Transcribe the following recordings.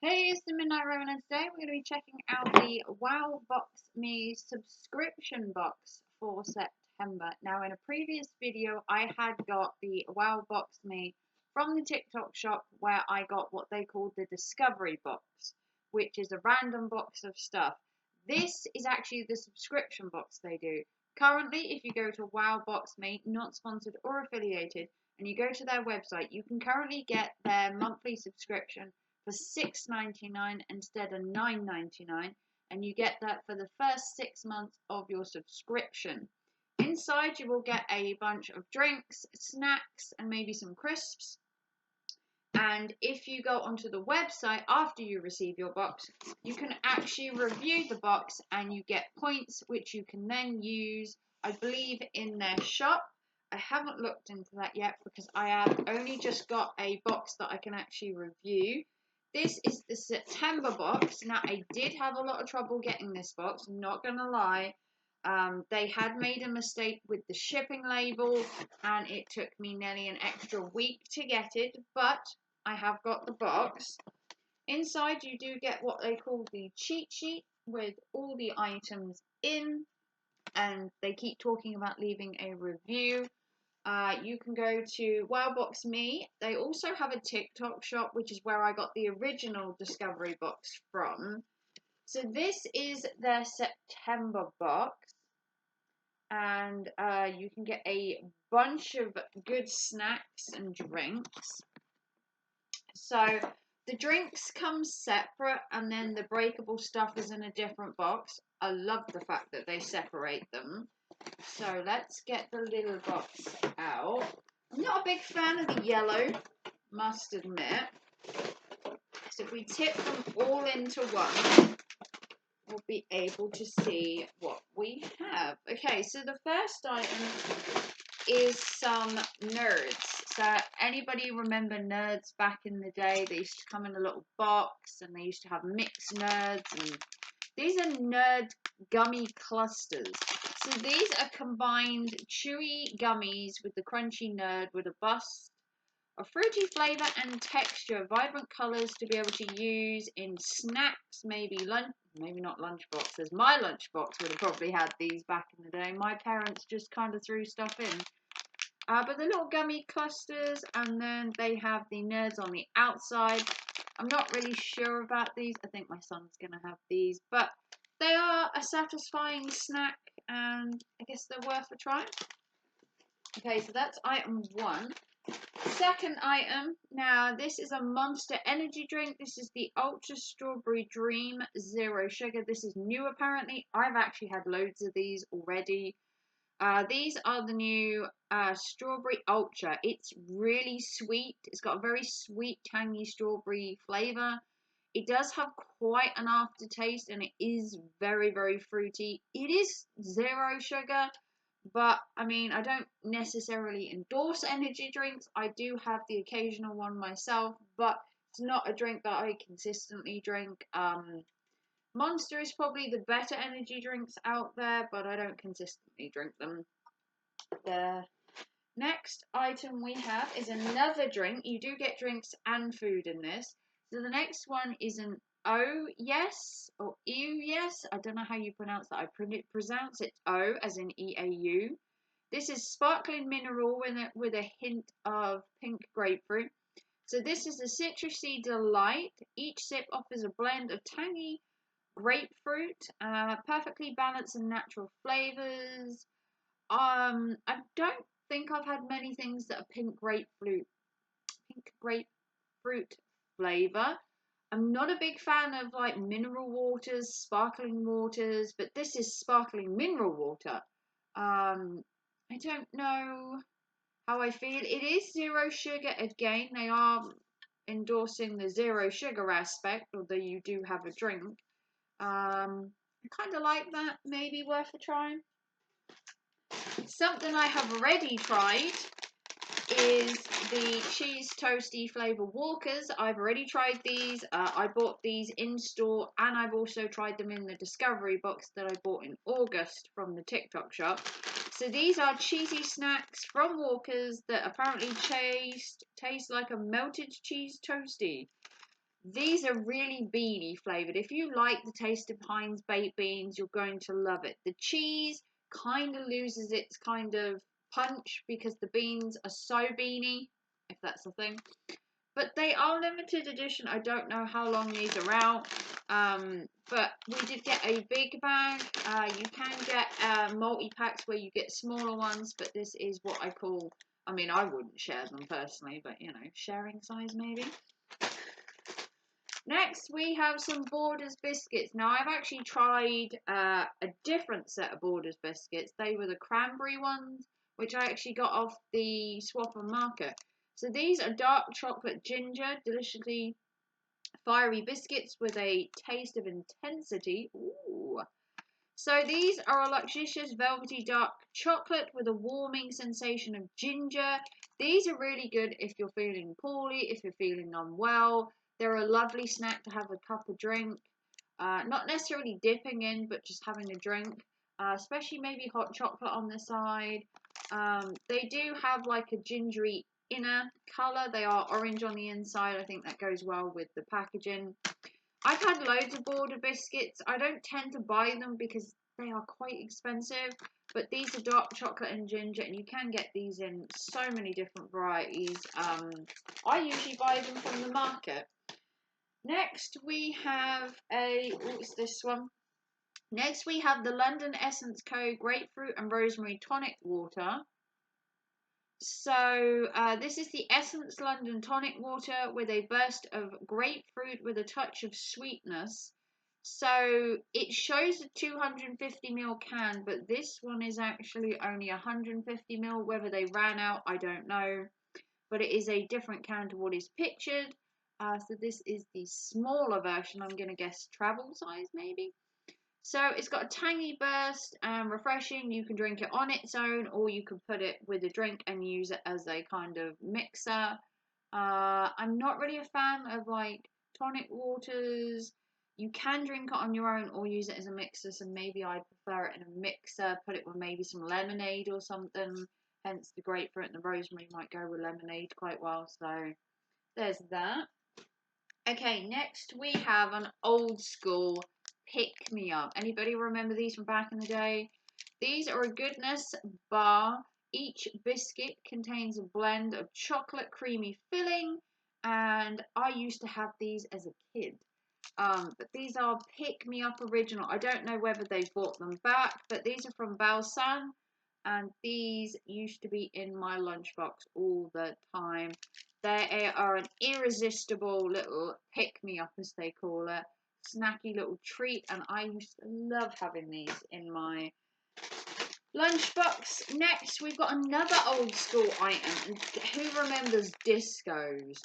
Hey, it's the Midnight Roman, and today we're going to be checking out the Wowboxme subscription box for September. Now, in a previous video, I had got the Wowboxme from the TikTok shop where I got what they called the Discovery box, which is a random box of stuff. This is actually the subscription box they do. Currently, if you go to Wowboxme, not sponsored or affiliated, and you go to their website, you can currently get their monthly subscription for $6.99 instead of $9.99, and you get that for the first 6 months of your subscription. Inside you will get a bunch of drinks, snacks, and maybe some crisps. And if you go onto the website after you receive your box, you can actually review the box and you get points which you can then use, I believe, in their shop. I haven't looked into that yet because I have only just got a box that I can actually review. This is the September box. Now, I did have a lot of trouble getting this box, not gonna lie. They had made a mistake with the shipping label and it took me nearly an extra week to get it, but I have got the box. Inside you do get what they call the cheat sheet with all the items in, and they keep talking about leaving a review. You can go to Wowboxme. They also have a TikTok shop, which is where I got the original Discovery box from. So this is their September box, and you can get a bunch of good snacks and drinks. So the drinks come separate, and then the breakable stuff is in a different box. I love the fact that they separate them. So let's get the little box out. I'm not a big fan of the yellow, must admit. So if we tip them all into one, we'll be able to see what we have. Okay, so the first item is some nerds. So anybody remember nerds back in the day? They used to come in a little box and they used to have mixed nerds, and these are nerd gummy clusters. So these are combined chewy gummies with the crunchy nerd with a bust, a fruity flavour and texture, vibrant colours to be able to use in snacks, maybe not lunch boxes. My lunch box would have probably had these back in the day. My parents just kind of threw stuff in. But the little gummy clusters, and then they have the nerds on the outside. I'm not really sure about these. I think my son's going to have these, but they are a satisfying snack, and I guess they're worth a try. Okay, so that's item one. Second item, now this is a Monster energy drink. This is the Ultra Strawberry Dream Zero Sugar. This is new apparently. I've actually had loads of these already. These are the new Strawberry Ultra. It's really sweet. It's got a very sweet, tangy strawberry flavour. It does have quite an aftertaste, and it is very, very fruity. It is zero sugar, but I mean, I don't necessarily endorse energy drinks. I do have the occasional one myself, but it's not a drink that I consistently drink. Monster is probably the better energy drinks out there, but I don't consistently drink them. The next item we have is another drink. You do get drinks and food in this. So the next one is an O yes or EU yes. I don't know how you pronounce that. I pronounce it O as in EAU. This is sparkling mineral with a hint of pink grapefruit. So this is a citrusy delight. Each sip offers a blend of tangy grapefruit, perfectly balanced and natural flavors. I don't think I've had many things that are pink grapefruit flavor. I'm not a big fan of like mineral waters, sparkling waters, but this is sparkling mineral water. I don't know how I feel. It is zero sugar again. They are endorsing the zero sugar aspect, although you do have a drink. I kind of like that. Maybe worth a try. Something I have already tried is the cheese toasty flavour Walkers. I've already tried these. I bought these in store, and I've also tried them in the Discovery box that I bought in August from the TikTok shop. So these are cheesy snacks from Walkers that apparently taste like a melted cheese toasty. These are really beany flavoured. If you like the taste of Heinz baked beans, you're going to love it. The cheese kind of loses its kind of punch because the beans are so beany, if that's the thing. But they are limited edition. I don't know how long these are out. But we did get a big bag. You can get multi-packs where you get smaller ones, but this is what I call, I mean, I wouldn't share them personally, but you know, sharing size maybe. Next, we have some Borders biscuits. Now, I've actually tried a different set of Borders biscuits. They were the cranberry ones, which I actually got off the Swap and Market. So these are dark chocolate ginger, deliciously fiery biscuits with a taste of intensity. Ooh. So these are a luxurious velvety dark chocolate with a warming sensation of ginger. These are really good if you're feeling poorly, if you're feeling unwell. They're a lovely snack to have a cup of drink. Not necessarily dipping in, but just having a drink. Especially maybe hot chocolate on the side. They do have like a gingery inner colour. They are orange on the inside. I think that goes well with the packaging. I've had loads of Border biscuits. I don't tend to buy them because they are quite expensive. But these are dark chocolate and ginger, and you can get these in so many different varieties. I usually buy them from the market. Next, we have what's this one? Next, we have the London Essence Co. Grapefruit and Rosemary Tonic Water. So this is the Essence London Tonic Water with a burst of grapefruit with a touch of sweetness. So it shows a 250ml can, but this one is actually only 150ml. Whether they ran out, I don't know. But it is a different can to what is pictured. So this is the smaller version. I'm going to guess travel size maybe. So it's got a tangy burst and refreshing. You can drink it on its own, or you can put it with a drink and use it as a kind of mixer. I'm not really a fan of like tonic waters. You can drink it on your own or use it as a mixer. So maybe I'd prefer it in a mixer. Put it with maybe some lemonade or something. Hence the grapefruit and the rosemary might go with lemonade quite well. So there's that. Okay, next we have an old school pick me up. Anybody remember these from back in the day? These are a goodness bar. Each biscuit contains a blend of chocolate creamy filling, and I used to have these as a kid. But these are pick me up original. I don't know whether they bought them back, but these are from Balsan, and these used to be in my lunchbox all the time. They are an irresistible little pick-me-up, as they call it. Snacky little treat, and I used to love having these in my lunchbox. Next, we've got another old school item. Who remembers discos?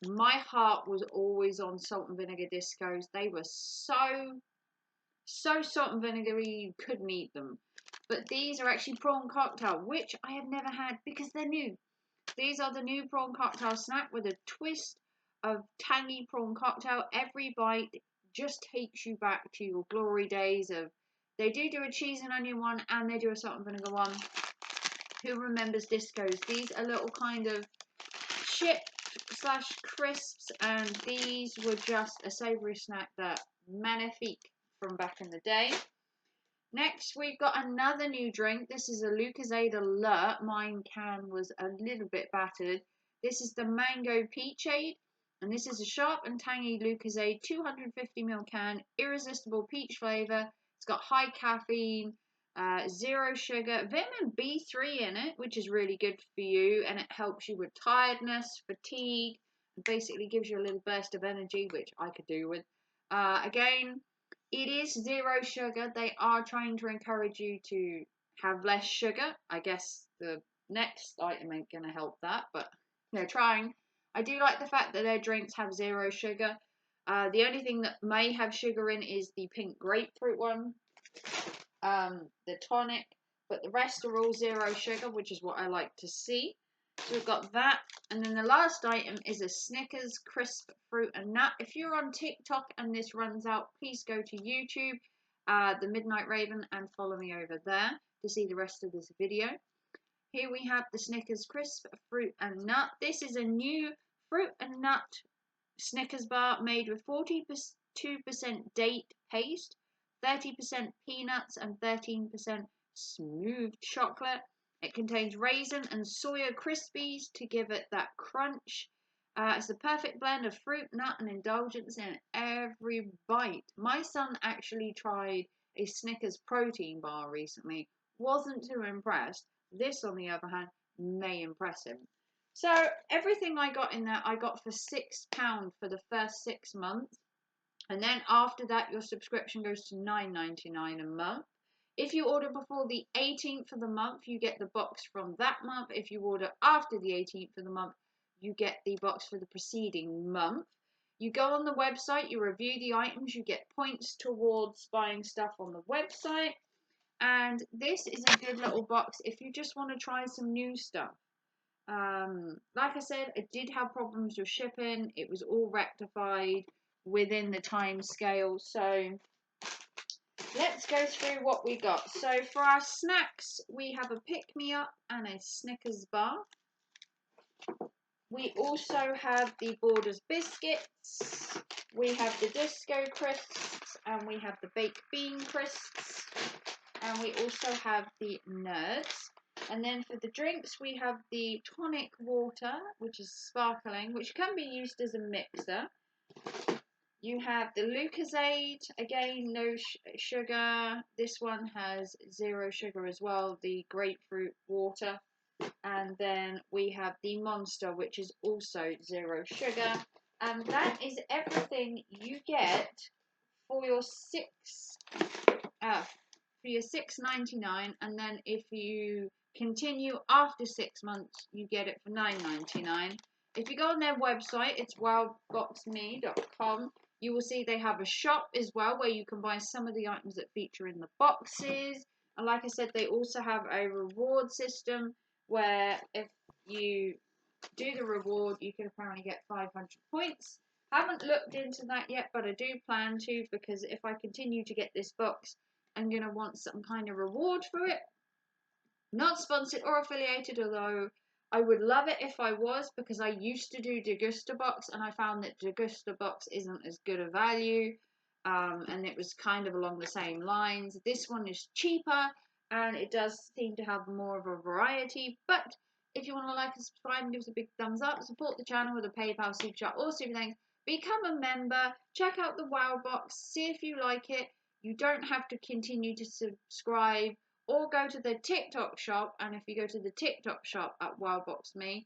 My heart was always on salt and vinegar discos. They were so salt and vinegary you couldn't eat them. But these are actually prawn cocktail, which I have never had because they're new. These are the new prawn cocktail snack with a twist of tangy prawn cocktail. Every bite just takes you back to your glory days of. They do a cheese and onion one, and they do a salt and vinegar one. Who remembers discos? These are little kind of chip / crisps, and these were just a savoury snack that magnifique from back in the day. Next, we've got another new drink. This is a Lucozade Alert. Mine can was a little bit battered. This is the Mango Peachade, and this is a sharp and tangy Lucozade 250ml can, irresistible peach flavour. It's got high caffeine, 0 sugar, vitamin B3 in it, which is really good for you, and it helps you with tiredness, fatigue, and basically gives you a little burst of energy, which I could do with. Again, it is 0 sugar. They are trying to encourage you to have less sugar. I guess the next item ain't going to help that, but they're trying. I do like the fact that their drinks have 0 sugar. The only thing that may have sugar in is the pink grapefruit one, the tonic, but the rest are all 0 sugar, which is what I like to see. So we've got that, and then the last item is a Snickers crisp fruit and nut. If you're on TikTok and this runs out, please go to YouTube, the Midnight Raven, and follow me over there to see the rest of this video. Here we have the Snickers crisp fruit and nut. This is a new fruit and nut Snickers bar made with 42% date paste, 30% peanuts, and 13% smooth chocolate. It contains raisin and soya crispies to give it that crunch. It's the perfect blend of fruit, nut, and indulgence in every bite. My son actually tried a Snickers protein bar recently. Wasn't too impressed. This, on the other hand, may impress him. So everything I got in there, I got for £6 for the first 6 months. And then after that, your subscription goes to $9.99 a month. If you order before the 18th of the month, you get the box from that month. If you order after the 18th of the month, you get the box for the preceding month. You go on the website, you review the items, you get points towards buying stuff on the website. And this is a good little box if you just want to try some new stuff. Like I said, I did have problems with shipping. It was all rectified within the time scale. So let's go through what we got. So for our snacks, we have a pick-me-up and a Snickers bar. We also have the Borders biscuits. We have the Disco crisps, and we have the baked bean crisps, and we also have the Nerds. And then for the drinks, we have the tonic water, which is sparkling, which can be used as a mixer. You have the Lucozade, again, no sugar. This one has 0 sugar as well, the grapefruit water. And then we have the Monster, which is also 0 sugar. And that is everything you get for your $6.99, and then if you continue after 6 months, you get it for $9.99. If you go on their website, it's wowboxme.com. You will see they have a shop as well where you can buy some of the items that feature in the boxes. And like I said, they also have a reward system where if you do the reward, you can apparently get 500 points. Haven't looked into that yet, but I do plan to, because if I continue to get this box, I'm going to want some kind of reward for it. Not sponsored or affiliated, although I would love it if I was, because I used to do Degusta Box and I found that Degusta Box isn't as good a value, and it was kind of along the same lines. This one is cheaper and it does seem to have more of a variety, but if you want to like and subscribe and give us a big thumbs up, support the channel with a PayPal, Super Chat, or Super Thanks, become a member, check out the Wow Box, see if you like it. You don't have to continue to subscribe, or go to the TikTok shop, and if you go to the TikTok shop at Wowboxme,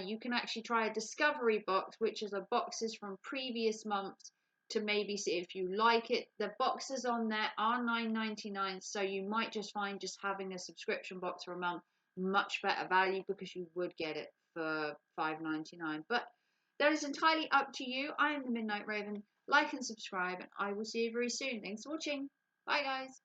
you can actually try a discovery box, which is boxes from previous months to maybe see if you like it. The boxes on there are $9.99, so you might just find just having a subscription box for a month much better value, because you would get it for $5.99. But that is entirely up to you. I am the Midnight Raven. Like and subscribe, and I will see you very soon. Thanks for watching. Bye, guys.